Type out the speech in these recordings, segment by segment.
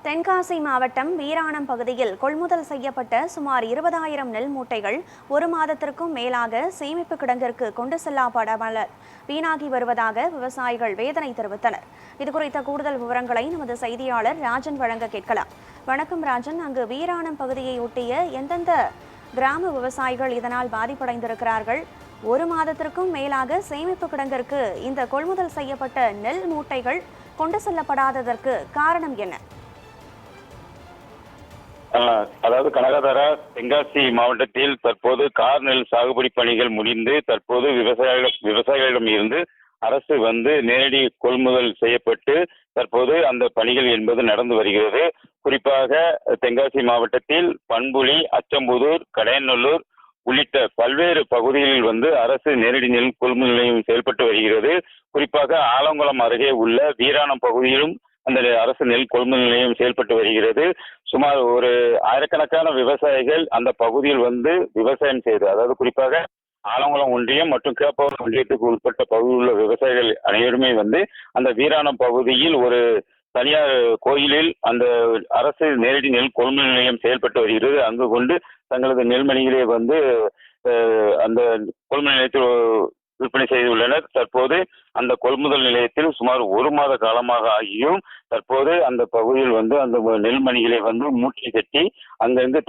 தென்காசி மாவட்டம் வீராணம் பகுதியில் கொள்முதல் செய்யப்பட்ட சுமார் 20,000 நெல் மூட்டைகள் ஒரு மாதத்திற்கும் மேலாக சேமிப்பு கிடங்கிற்கு கொண்டு செல்லப்படாமல் வீணாகி வருவதாக விவசாயிகள் வேதனை தெரிவித்தனர். இதுகுறித்த கூடுதல் விவரங்களை நமது செய்தியாளர் ராஜன் வழங்க கேட்கலாம். வணக்கம் ராஜன், அங்கு வீராணம் பகுதியை ஒட்டிய எந்தெந்த கிராம விவசாயிகள் இதனால் பாதிப்படைந்திருக்கிறார்கள்? ஒரு மாதத்திற்கும் மேலாக சேமிப்பு கிடங்கிற்கு இந்த கொள்முதல் செய்யப்பட்ட நெல் மூட்டைகள் கொண்டு செல்லப்படாததற்கு காரணம் என்ன? அதாவது கனகதாரா, தென்காசி மாவட்டத்தில் தற்போது கார் நெல் சாகுபடி பணிகள் முடிந்து தற்போது விவசாயிகளிடம் இருந்து அரசு நேரடி கொள்முதல் செய்யப்பட்டு தற்போது அந்த பணிகள் என்பது நடந்து வருகிறது. குறிப்பாக தென்காசி மாவட்டத்தில் பண்புலி, அச்சம்புதூர், கடையநல்லூர் உள்ளிட்ட பல்வேறு பகுதிகளில் அரசு நேரடி நெல் கொள்முதல் நிலையம் செயல்பட்டு வருகிறது. குறிப்பாக ஆலங்குளம் அருகே உள்ள வீராணம் பகுதியிலும் அந்த அரசு நெல் கொள்முதல் நிலையம் செயல்பட்டு வருகிறது. சுமார் ஒரு ஆயிரக்கணக்கான விவசாயிகள் அந்த பகுதியில் விவசாயம் செய்து, அதாவது குறிப்பாக ஆலங்குளம் ஒன்றியம் மற்றும் கேப்பவரம் ஒன்றியத்துக்கு உட்பட்ட பகுதியில் உள்ள விவசாயிகள் அனைவருமே அந்த வீராணம் பகுதியில் ஒரு தனியார் கோயிலில் அந்த அரசு நேரடி நெல் கொள்முதல் நிலையம் செயல்பட்டு வருகிறது. அங்கு கொண்டு தங்களது நெல்மணிகளை அந்த கொள்முதல் நிலையத்தில் விற்பனை செய்துள்ளனர். தற்போது அந்த கொள்முதல் நிலையத்தில் சுமார் ஒரு மாத காலமாக ஆகியும் தற்போது அந்த பகுதியில் அந்த நெல்மணிகளை மூட்டை கட்டி அங்கிருந்து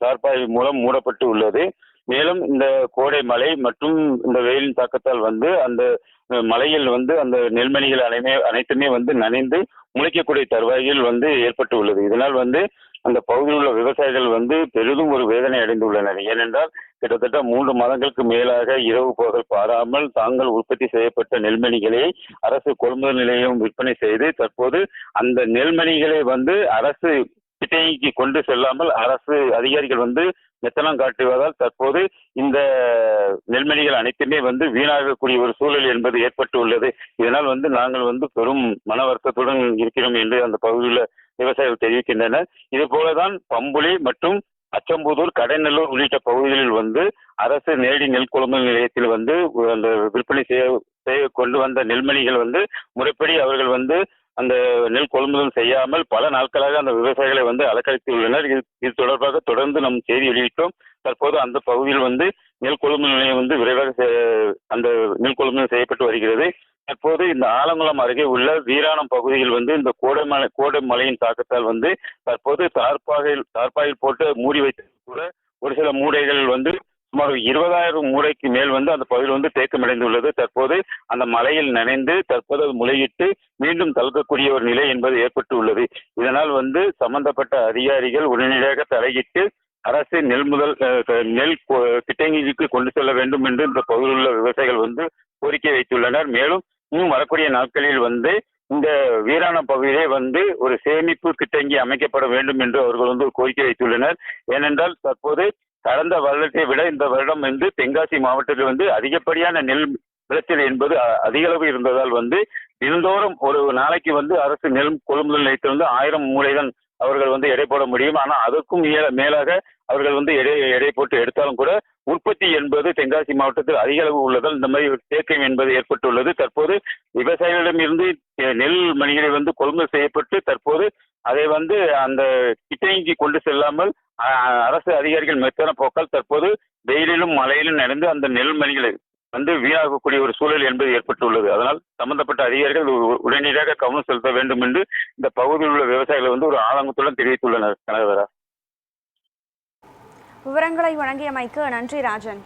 தார்பாய் மூலம் மூடப்பட்டு உள்ளது. மேலும் இந்த கோடை மழை மற்றும் இந்த வெயிலின் தாக்கத்தால் அந்த மலையில் அந்த நெல்மணிகள் அனைத்துமே நனைந்து முளைக்கக்கூடிய தருவாயில் ஏற்பட்டு உள்ளது. இதனால் அந்த பகுதியில் உள்ள விவசாயிகள் பெரிதும் ஒரு வேதனை அடைந்துள்ளனர். ஏனென்றால் கிட்டத்தட்ட 3 மாதங்களுக்கு மேலாக இரவு பகல் பாராமல் தாங்கள் உற்பத்தி செய்யப்பட்ட நெல்மணிகளை அரசு கொள்முதல் நிலையம் விற்பனை செய்து தற்போது அந்த நெல்மணிகளை அரசு கிட்டைக்கு கொண்டு செல்லாமல் அரசு அதிகாரிகள் மெத்தனம் காட்டுவதால் தற்போது இந்த நெல்மணிகள் அனைத்துமே வீணாகக்கூடிய ஒரு சூழல் என்பது ஏற்பட்டு உள்ளது. இதனால் நாங்கள் பெரும் மன வருத்தத்துடன் இருக்கிறோம் என்று அந்த பகுதியில் விவசாயிகள் தெரிவிக்கின்றனர். இது போலதான் பம்புலி மற்றும் அச்சம்புதூர், கடைநல்லூர் உள்ளிட்ட பகுதிகளில் அரசு நேரடி நெல் கொள்முதல் நிலையத்தில் அந்த விற்பனை செய்ய கொண்டு வந்த நெல்மணிகள் முறைப்படி அவர்கள் அந்த நெல் கொள்முதல் செய்யாமல் பல நாட்களாக அந்த விவசாயிகளை அலக்கழித்துள்ளனர். இது தொடர்பாக தொடர்ந்து நம் செய்தி வெளியிட்டோம். தற்போது அந்த பகுதியில் நெல் கொள்முதல் நிலையம் விரைவாக அந்த நெல் கொள்முதல் செய்யப்பட்டு வருகிறது. தற்போது இந்த ஆலங்குளம் அருகே உள்ள வீராணம் பகுதியில் இந்த கோடை மழையின் தாக்கத்தால் தற்போது தார்பாயில் போட்டு மூடி வைத்து கூட ஒரு சில மூடைகள் சுமார் 20,000 மூடைக்கு மேல் அந்த பகுதியில் தேக்கமடைந்துள்ளது. தற்போது அந்த மழையில் நனைந்து தற்போது முளையிட்டு மீண்டும் தளர்க்கக்கூடிய ஒரு நிலை என்பது ஏற்பட்டு உள்ளது. இதனால் சம்பந்தப்பட்ட அதிகாரிகள் உடனடியாக தலையிட்டு அரசு நெல் கிட்டங்கிக்கு கொண்டு செல்ல வேண்டும் என்று இந்த பகுதியில் உள்ள விவசாயிகள் கோரிக்கை வைத்துள்ளனர். மேலும் இன்னும் வரக்கூடிய நாட்களில் இந்த வீராணம் பகுதியிலே ஒரு சேமிப்பு கிட்டங்கி அமைக்கப்பட வேண்டும் என்று அவர்கள் கோரிக்கை வைத்துள்ளனர். ஏனென்றால் தற்போது கடந்த வருடத்தை விட இந்த வருடம் தென்காசி மாவட்டத்தில் அதிகப்படியான நெல் விளைச்சல் என்பது அதிக அளவு இருந்ததால் தினந்தோறும் ஒரு நாளைக்கு அரசு நெல் கொள்முதல் நிலையத்தில் 1000 மூடை தான் அவர்கள் எடை போட முடியும். ஆனால் அதற்கும் மேலாக அவர்கள் எடை போட்டு எடுத்தாலும் கூட உற்பத்தி என்பது தென்காசி மாவட்டத்தில் அதிக அளவு உள்ளதால் இந்த மாதிரி தேக்கம் என்பது ஏற்பட்டுள்ளது. தற்போது விவசாயிகளிடமிருந்து நெல் மணிகளை கொள்முதல் செய்யப்பட்டு தற்போது அதை அந்த கிட்டைக்கு கொண்டு செல்லாமல் அரசு அதிகாரிகள் மெத்தன போக்கால் தற்போது வெயிலிலும் மழையிலும் நடந்து அந்த நெல் மணிகளை வீணாகக்கூடிய ஒரு சூழல் என்பது ஏற்பட்டுள்ளது. அதனால் சம்பந்தப்பட்ட அதிகாரிகள் உடனடியாக கவனம் செலுத்த வேண்டும் என்று இந்த பகுதியில் உள்ள விவசாயிகள் ஒரு ஆதங்கத்துடன் தெரிவித்துள்ளனர். கனகதாரா, விவரங்களை வழங்கியமைக்கு நன்றி ராஜன்.